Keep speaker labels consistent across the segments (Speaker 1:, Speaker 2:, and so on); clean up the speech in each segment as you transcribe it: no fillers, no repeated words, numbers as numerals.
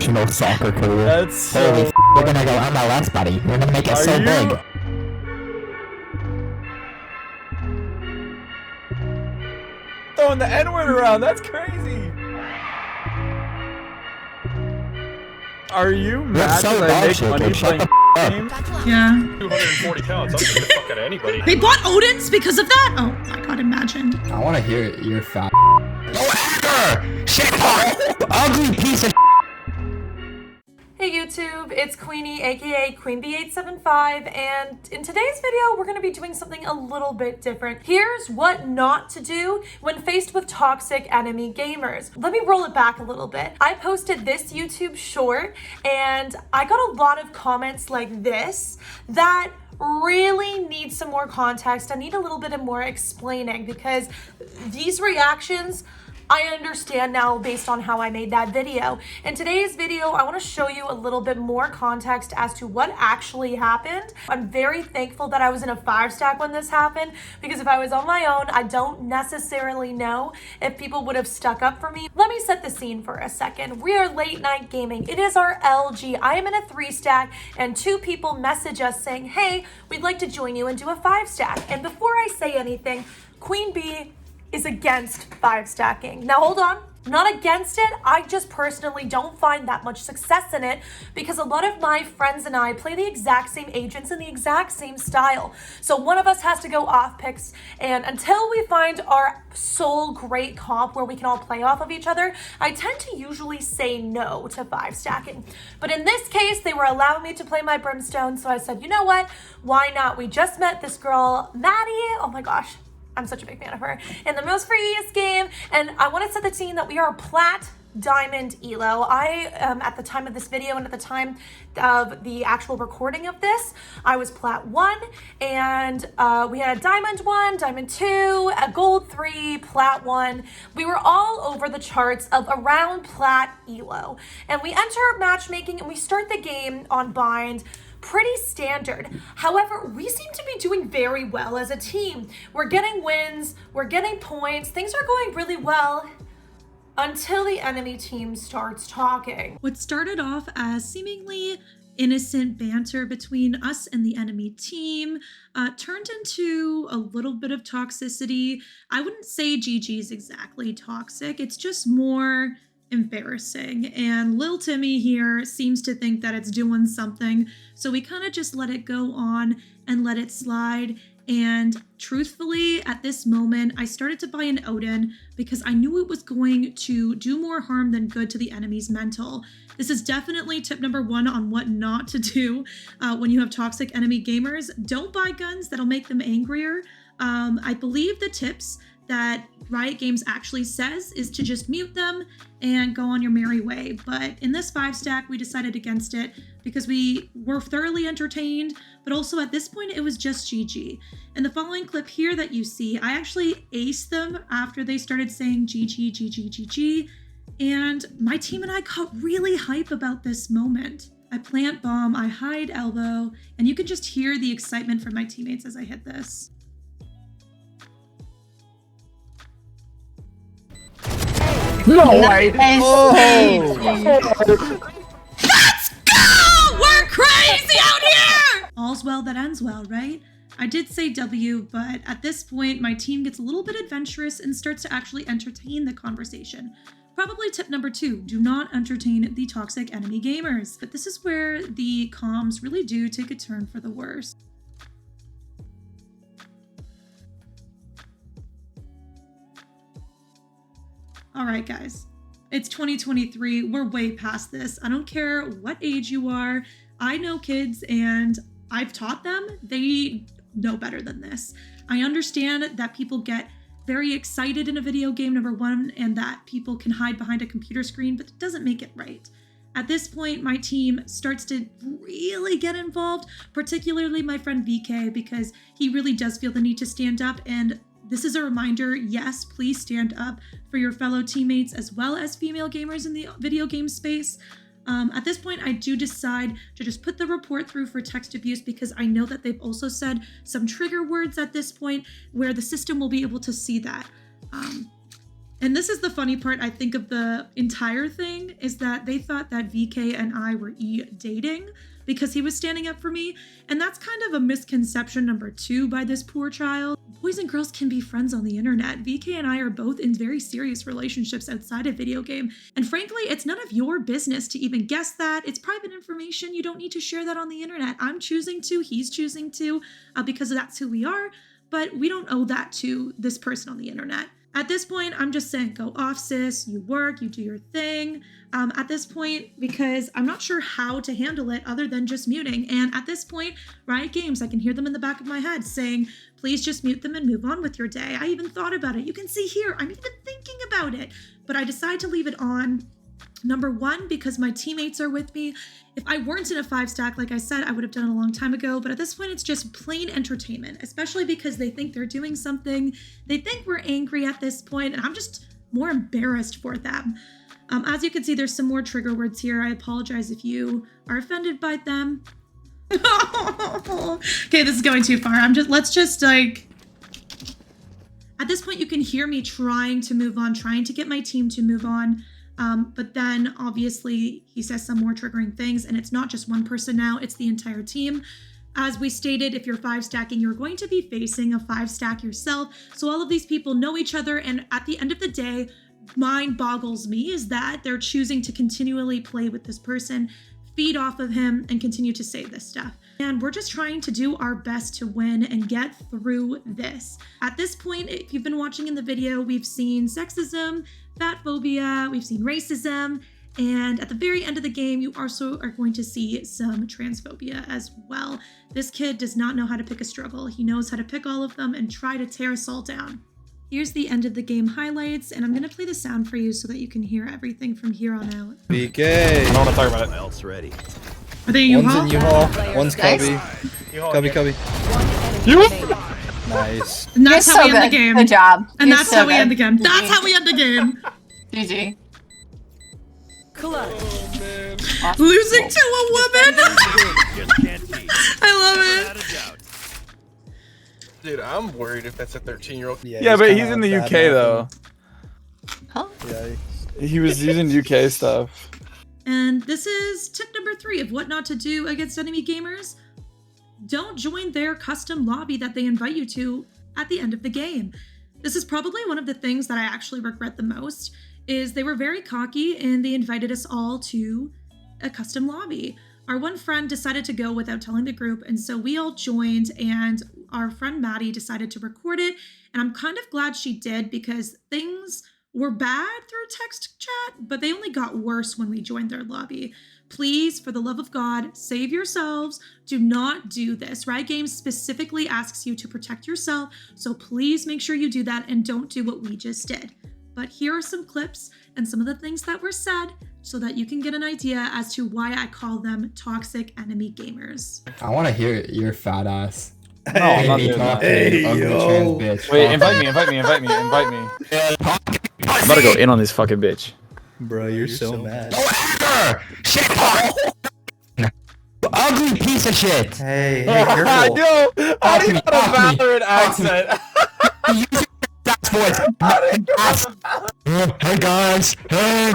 Speaker 1: professional soccer career.
Speaker 2: That's so
Speaker 1: Holy f, we're gonna go MLS, buddy. We're gonna make it so big.
Speaker 2: Throwing the N-word around, that's crazy. Are you mad
Speaker 1: so
Speaker 2: that I make
Speaker 1: dog
Speaker 2: money
Speaker 1: shit, shut
Speaker 2: playing
Speaker 1: the
Speaker 2: games?
Speaker 3: Yeah.
Speaker 4: 240 pounds, I'll get the fuck out of anybody.
Speaker 3: They bought Odin's because of that? Oh my god, imagine.
Speaker 1: I wanna hear your fat. No actor! Shit ugly piece of.
Speaker 5: Hey YouTube, it's Queenie, aka QueenB875, and in today's video, we're going to be doing something a little bit different. Here's what not to do when faced with toxic enemy gamers. Let me roll it back a little bit. I posted this YouTube short, and I got a lot of comments like this that really need some more context. I need a little bit of more explaining because these reactions I understand now based on how I made that video. In today's video, I want to show you a little bit more context as to what actually happened. I'm very thankful that I was in a 5-stack when this happened, because if I was on my own, I don't necessarily know if people would have stuck up for me. Let me set the scene for a second. We are late night gaming. It is our LG. I am in a 3-stack and 2 people message us saying, hey, we'd like to join you and do a 5-stack. And before I say anything, Queen B is against 5-stacking. Now hold on, I'm not against it. I just personally don't find that much success in it because a lot of my friends and I play the exact same agents in the exact same style. So one of us has to go off picks, and until we find our sole great comp where we can all play off of each other, I tend to usually say no to 5-stacking. But in this case, they were allowing me to play my Brimstone, so I said, you know what? Why not? We just met this girl, Madi. Oh my gosh. I'm such a big fan of her in the most previous game, and I want to set the scene that we are plat diamond elo. I at the time of this video and at the time of the actual recording of this, I was plat 1, and we had a diamond 1, diamond 2, a gold 3, plat 1. We were all over the charts of around plat elo, and we enter matchmaking and we start the game on bind. Pretty standard. However, we seem to be doing very well as a team. We're getting wins, we're getting points, things are going really well until the enemy team starts talking.
Speaker 3: What started off as seemingly innocent banter between us and the enemy team turned into a little bit of toxicity. I wouldn't say GG's exactly toxic, it's just more embarrassing, and Lil Timmy here seems to think that it's doing something, so we kind of just let it go on and let it slide. And truthfully, at this moment, I started to buy an Odin because I knew it was going to do more harm than good to the enemy's mental. This is definitely tip number 1 on what not to do when you have toxic enemy gamers. Don't buy guns that'll make them angrier. I believe the tips that Riot Games actually says is to just mute them and go on your merry way. But in this 5-stack, we decided against it because we were thoroughly entertained, but also at this point, it was just GG. In the following clip here that you see, I actually aced them after they started saying GG, GG, GG, and my team and I got really hype about this moment. I plant bomb, I hide elbow, and you can just hear the excitement from my teammates as I hit this.
Speaker 1: No way!
Speaker 3: Let's go! We're crazy out here! All's well that ends well, right? I did say W, but at this point, my team gets a little bit adventurous and starts to actually entertain the conversation. Probably tip number 2, do not entertain the toxic enemy gamers. But this is where the comms really do take a turn for the worse. All right, guys, it's 2023. We're way past this. I don't care what age you are. I know kids and I've taught them. They know better than this. I understand that people get very excited in a video game, number 1, and that people can hide behind a computer screen, but it doesn't make it right. At this point, my team starts to really get involved, particularly my friend Veekay, because he really does feel the need to stand up. And this is a reminder, yes, please stand up for your fellow teammates as well as female gamers in the video game space. At this point, I do decide to just put the report through for text abuse because I know that they've also said some trigger words at this point where the system will be able to see that. And this is the funny part, I think, of the entire thing, is that they thought that VK and I were dating because he was standing up for me. And that's kind of a misconception number 2 by this poor child. Boys and girls can be friends on the internet. VK and I are both in very serious relationships outside of video game. And frankly, it's none of your business to even guess that. It's private information. You don't need to share that on the internet. I'm choosing to, he's choosing to, because that's who we are. But we don't owe that to this person on the internet. At this point, I'm just saying, go off, sis. You work, you do your thing. At this point, because I'm not sure how to handle it other than just muting. And at this point, Riot Games, I can hear them in the back of my head saying, please just mute them and move on with your day. I even thought about it. You can see here, I'm even thinking about it. But I decided to leave it on. Number 1, because my teammates are with me. If I weren't in a 5-stack, like I said, I would have done it a long time ago. But at this point, it's just plain entertainment, especially because they think they're doing something. They think we're angry at this point, and I'm just more embarrassed for them. As you can see, there's some more trigger words here. I apologize if you are offended by them. Okay, this is going too far. Let's just like... At this point, you can hear me trying to move on, trying to get my team to move on. But then obviously he says some more triggering things, and it's not just one person now, it's the entire team. As we stated, if you're 5-stacking, you're going to be facing a 5-stack yourself. So all of these people know each other, and at the end of the day, mind boggles me is that they're choosing to continually play with this person, feed off of him, and continue to say this stuff. And we're just trying to do our best to win and get through this. At this point, if you've been watching in the video, we've seen sexism, fat phobia, we've seen racism, and at the very end of the game, you also are going to see some transphobia as well. This kid does not know how to pick a struggle. He knows how to pick all of them and try to tear us all down. Here's the end of the game highlights, and I'm going to play the sound for you so that you can hear everything from here on out.
Speaker 2: Veekay.
Speaker 4: I don't want to talk about it.
Speaker 6: Else ready.
Speaker 3: Are they in
Speaker 2: One's in
Speaker 3: U-Haul?
Speaker 2: U-Haul. One's Cubby. Cubby. Nice.
Speaker 3: And that's
Speaker 7: You're
Speaker 3: how
Speaker 7: so
Speaker 3: we end the
Speaker 7: good.
Speaker 3: game.
Speaker 7: Good job.
Speaker 3: And
Speaker 7: You're
Speaker 3: that's
Speaker 7: so
Speaker 3: how we
Speaker 7: good.
Speaker 3: end the game. That's how we end the game.
Speaker 7: GG.
Speaker 3: Losing to a woman.
Speaker 6: Just can't beat.
Speaker 3: I love it.
Speaker 6: Without a doubt.
Speaker 4: Dude, I'm worried if that's a 13-year-old.
Speaker 2: Yeah, but he's in the UK though.
Speaker 7: Huh?
Speaker 2: Yeah, he was using UK stuff.
Speaker 3: And this is tip number 3 of what not to do against enemy gamers. Don't join their custom lobby that they invite you to at the end of the game. This is probably one of the things that I actually regret the most, is they were very cocky and they invited us all to a custom lobby. Our one friend decided to go without telling the group, and so we all joined, and our friend Madi decided to record it, and I'm kind of glad she did because things were bad through text chat, but they only got worse when we joined their lobby. Please, for the love of God, save yourselves. Do not do this. Riot Games specifically asks you to protect yourself, so please make sure you do that and don't do what we just did. But here are some clips and some of the things that were said so that you can get an idea as to why I call them toxic enemy gamers.
Speaker 1: I want to hear your fat ass.
Speaker 2: No, I'm not
Speaker 1: Hey,
Speaker 2: doing that.
Speaker 1: hey, ugly
Speaker 2: yo.
Speaker 1: trans bitch.
Speaker 2: Wait,
Speaker 1: Fuck.
Speaker 2: invite me. I'm about to go in on this fucking bitch.
Speaker 8: Bro, you're so mad.
Speaker 1: Go after! Shit hole! Ugly piece of shit!
Speaker 8: Hey, careful.
Speaker 2: Yo, how do you
Speaker 1: Fuck
Speaker 2: got a
Speaker 1: me.
Speaker 2: Valorant accent?
Speaker 1: Use your ass voice. Hey guys, hey!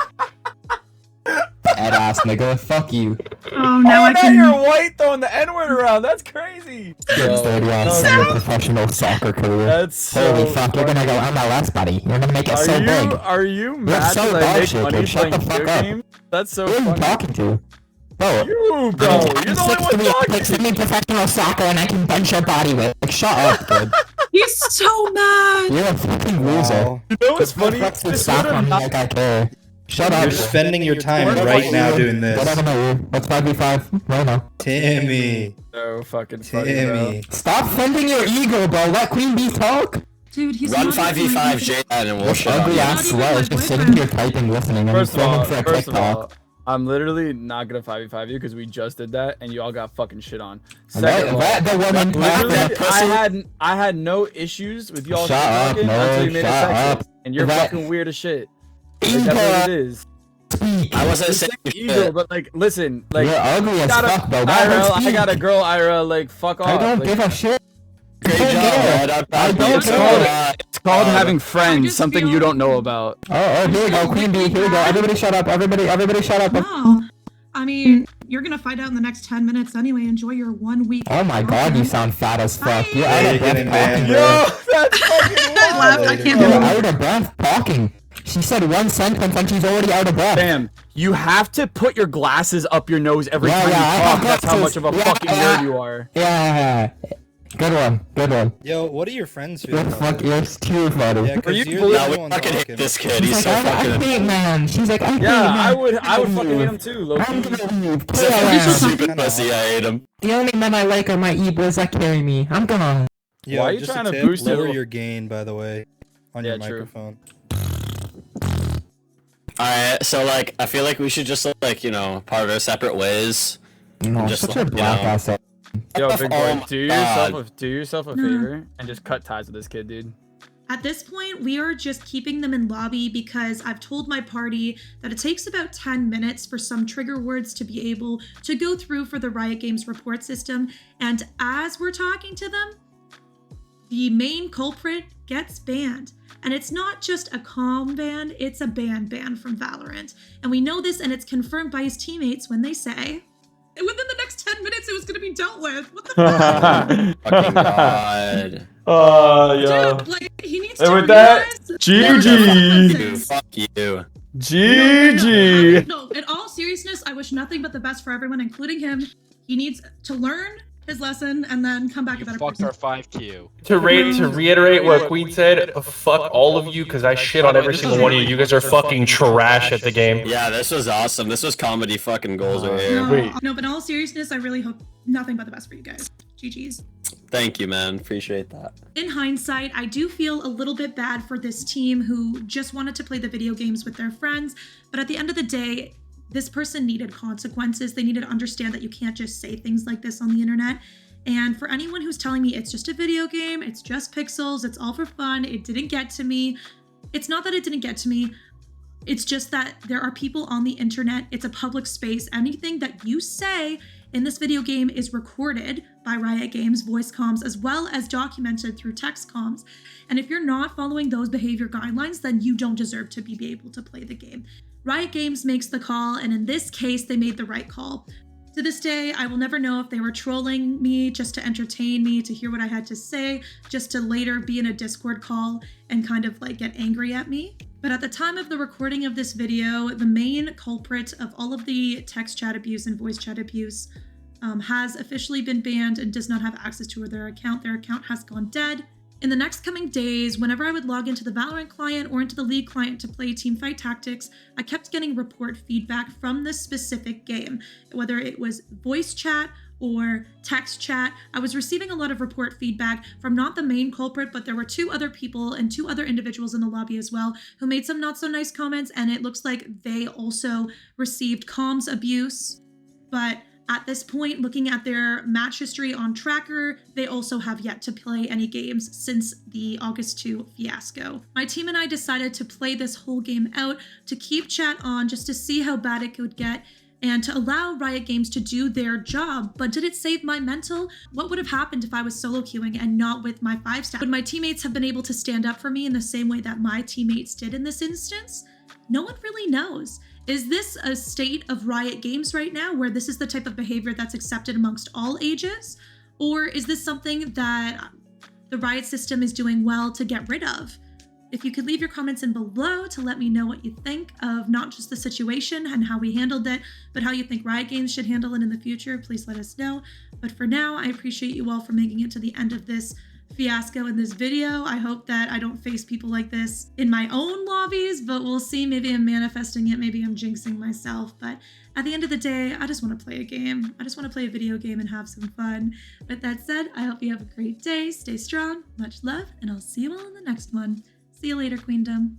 Speaker 1: Head ass nigga, fuck you.
Speaker 3: Oh, now I
Speaker 2: now
Speaker 3: can...
Speaker 2: you're white throwing the N-word around. That's crazy.
Speaker 1: Good 30 on semi-professional soccer career.
Speaker 2: That's so
Speaker 1: Holy fuck, you're gonna go MLS, buddy. You're gonna make it so big.
Speaker 2: Are you mad
Speaker 1: so
Speaker 2: that I make
Speaker 1: bullshit,
Speaker 2: money
Speaker 1: dude. Shut
Speaker 2: playing
Speaker 1: the fuck
Speaker 2: video
Speaker 1: up.
Speaker 2: games? That's so
Speaker 1: Who are you
Speaker 2: funny.
Speaker 1: talking to? Bro,
Speaker 2: You, bro. You're the only one
Speaker 1: I
Speaker 2: talking
Speaker 1: play
Speaker 2: to.
Speaker 1: semi-professional soccer and I can bench your body weight. Like, shut up, dude.
Speaker 3: He's so mad!
Speaker 1: You're a fucking loser.
Speaker 8: Wow.
Speaker 2: You know what's funny?
Speaker 1: Flex with
Speaker 2: This
Speaker 1: soccer
Speaker 2: would've
Speaker 1: on me
Speaker 2: not-
Speaker 1: like I care. Shut up.
Speaker 8: You're spending your time
Speaker 2: What
Speaker 8: right
Speaker 2: about
Speaker 8: now
Speaker 2: you?
Speaker 8: doing this.
Speaker 1: Whatever, no, let's 5v5 right now.
Speaker 8: Timmy.
Speaker 2: So fucking funny, bro.
Speaker 8: Timmy.
Speaker 1: Stop fending your ego, bro. Let Queen Bee talk.
Speaker 3: Dude, he's
Speaker 6: Run
Speaker 3: not even
Speaker 6: 5v5
Speaker 3: like-
Speaker 6: J and we'll
Speaker 1: This
Speaker 6: shut up.
Speaker 1: ugly
Speaker 3: Not
Speaker 1: ass
Speaker 3: even
Speaker 1: slut
Speaker 3: my
Speaker 1: is just sitting
Speaker 3: boyfriend.
Speaker 1: here typing, listening, and
Speaker 2: First of all,
Speaker 1: filming for a TikTok.
Speaker 2: I'm literally not gonna 5v5 you because we just did that and you all got fucking shit on.
Speaker 1: Let,
Speaker 2: Second of all,
Speaker 1: let the woman talk.
Speaker 2: literally, I had no issues with y'all
Speaker 1: Shut up,
Speaker 2: talking
Speaker 1: no,
Speaker 2: until you made it
Speaker 1: shut
Speaker 2: sexist,
Speaker 1: up.
Speaker 2: and you're
Speaker 1: That-
Speaker 2: fucking weird as shit. Like, that's what it is.
Speaker 1: Speak.
Speaker 6: I wasn't
Speaker 2: It's
Speaker 6: saying
Speaker 2: like ego, but like, listen, like,
Speaker 1: You're ugly as
Speaker 2: got a-
Speaker 1: fuck, bro.
Speaker 2: IRL, I
Speaker 1: Speak.
Speaker 2: got a girl IRL, like, fuck off.
Speaker 1: I don't
Speaker 2: like,
Speaker 1: give a shit.
Speaker 6: Great
Speaker 1: don't
Speaker 6: job,
Speaker 1: care.
Speaker 6: bud.
Speaker 1: I don't
Speaker 6: It's
Speaker 1: care.
Speaker 6: called, it's
Speaker 2: called having
Speaker 3: I
Speaker 2: friends,
Speaker 3: just
Speaker 2: something
Speaker 3: feel-
Speaker 2: you don't know about.
Speaker 1: Oh, here we go, Queen Bee. Here we go. Everybody shut up. Everybody shut up.
Speaker 3: No. I mean, you're gonna find out in the next 10 minutes anyway. Enjoy your 1 week.
Speaker 1: Oh my god, you sound fat as fuck. You're
Speaker 3: Bye.
Speaker 1: out
Speaker 8: Yeah,
Speaker 1: of
Speaker 8: you're
Speaker 1: breath
Speaker 8: getting
Speaker 1: talking,
Speaker 8: banned,
Speaker 1: bro.
Speaker 8: bro.
Speaker 4: That's fucking
Speaker 3: I laughed. I can't
Speaker 1: You're
Speaker 3: do it.
Speaker 1: out of breath talking. She said one sentence and she's already out of breath.
Speaker 2: Bam, you have to put your glasses up your nose every
Speaker 1: Yeah,
Speaker 2: time
Speaker 1: yeah, I
Speaker 2: you
Speaker 1: have
Speaker 2: talk. That's how
Speaker 1: glasses.
Speaker 2: much of a
Speaker 1: Yeah,
Speaker 2: fucking
Speaker 1: yeah.
Speaker 2: nerd you are.
Speaker 1: Yeah. Good one. Good one.
Speaker 8: Yo, what are your friends
Speaker 1: You're
Speaker 8: feeling?
Speaker 1: fuck. You're too funny.
Speaker 8: Yeah, because
Speaker 2: you
Speaker 8: you're
Speaker 2: bullied-
Speaker 8: the
Speaker 2: No,
Speaker 8: only one
Speaker 6: fucking hate
Speaker 8: talking.
Speaker 6: this kid.
Speaker 1: She's
Speaker 6: He's
Speaker 1: like,
Speaker 6: so
Speaker 1: I
Speaker 6: fucking.
Speaker 1: hate man. She's like, I hate
Speaker 2: Yeah,
Speaker 1: man.
Speaker 2: I would fucking hate
Speaker 1: leave.
Speaker 2: him too, Loki.
Speaker 1: I'm gonna leave.
Speaker 6: He's
Speaker 1: Play
Speaker 6: a fucking
Speaker 1: around.
Speaker 6: stupid pussy. I hate him.
Speaker 1: The only men I like are my e-boys that carry me. I'm gone.
Speaker 8: Yo,
Speaker 2: Why are you
Speaker 8: just
Speaker 2: trying
Speaker 8: a
Speaker 2: to
Speaker 8: tip,
Speaker 2: boost
Speaker 8: lower
Speaker 2: it?
Speaker 8: your gain, by the way, on
Speaker 2: Yeah,
Speaker 8: your
Speaker 2: true.
Speaker 8: microphone.
Speaker 6: Alright, so like, I feel like we should just like, you know, part our separate ways.
Speaker 1: No,
Speaker 6: Just
Speaker 1: such
Speaker 6: like,
Speaker 1: a
Speaker 6: you
Speaker 1: black
Speaker 6: know.
Speaker 1: ass.
Speaker 2: Yo,
Speaker 6: Oh
Speaker 2: big boy,
Speaker 6: my
Speaker 2: do
Speaker 6: God.
Speaker 2: yourself a favor and just cut ties with this kid, dude.
Speaker 3: At this point, we are just keeping them in lobby because I've told my party that it takes about 10 minutes for some trigger words to be able to go through for the Riot Games report system. And as we're talking to them, the main culprit gets banned. And it's not just a calm ban, it's a ban from Valorant. And we know this, and it's confirmed by his teammates when they say, within the next 10 minutes, it was going to be dealt with. What the fuck?
Speaker 6: Fucking god.
Speaker 2: Yeah.
Speaker 3: Dude, like, he needs
Speaker 2: And
Speaker 3: to
Speaker 2: with that,
Speaker 3: realize
Speaker 2: GG.
Speaker 6: Dude, fuck you.
Speaker 2: GG.
Speaker 3: No, in all seriousness, I wish nothing but the best for everyone, including him. He needs to learn his lesson and then come back
Speaker 9: You
Speaker 3: a better
Speaker 9: fucked
Speaker 3: person.
Speaker 9: our 5Q.
Speaker 4: To reiterate what Queen said, fuck all of you because I shit on every single one of you. You guys are fucking trash at the game.
Speaker 6: Yeah, this was awesome. This was comedy fucking goals right here.
Speaker 3: No, but in all seriousness, I really hope nothing but the best for you guys. GG's.
Speaker 6: Thank you, man. Appreciate that.
Speaker 3: In hindsight, I do feel a little bit bad for this team who just wanted to play the video games with their friends, but at the end of the day, this person needed consequences. They needed to understand that you can't just say things like this on the internet. And for anyone who's telling me it's just a video game, it's just pixels, it's all for fun, it didn't get to me. It's not that it didn't get to me. It's just that there are people on the internet. It's a public space. Anything that you say in this video game is recorded by Riot Games voice comms as well as documented through text comms. And if you're not following those behavior guidelines, then you don't deserve to be able to play the game. Riot Games makes the call, and in this case, they made the right call. To this day, I will never know if they were trolling me just to entertain me, to hear what I had to say, just to later be in a Discord call and kind of like get angry at me. But at the time of the recording of this video, the main culprit of all of the text chat abuse and voice chat abuse has officially been banned and does not have access to their account. Their account has gone dead. In the next coming days, whenever I would log into the Valorant client or into the League client to play Teamfight Tactics, I kept getting report feedback from this specific game. Whether it was voice chat or text chat, I was receiving a lot of report feedback from not the main culprit, but there were 2 other people and 2 other individuals in the lobby as well who made some not so nice comments, and it looks like they also received comms abuse. But at this point, looking at their match history on Tracker, they also have yet to play any games since the August 2 fiasco. My team and I decided to play this whole game out, to keep chat on just to see how bad it could get, and to allow Riot Games to do their job. But did it save my mental? What would have happened if I was solo queuing and not with my 5-stack? Would my teammates have been able to stand up for me in the same way that my teammates did in this instance? No one really knows. Is this a state of Riot Games right now where this is the type of behavior that's accepted amongst all ages? Or is this something that the Riot system is doing well to get rid of? If you could leave your comments in below to let me know what you think of not just the situation and how we handled it, but how you think Riot Games should handle it in the future, please let us know. But for now, I appreciate you all for making it to the end of this fiasco in this video. I hope that I don't face people like this in my own lobbies, but we'll see. Maybe I'm manifesting it, maybe I'm jinxing myself, but at the end of the day, I just want to play a game. I just want to play a video game and have some fun. With that said, I hope you have a great day, stay strong, much love, and I'll see you all in the next one. See you later, Queendom.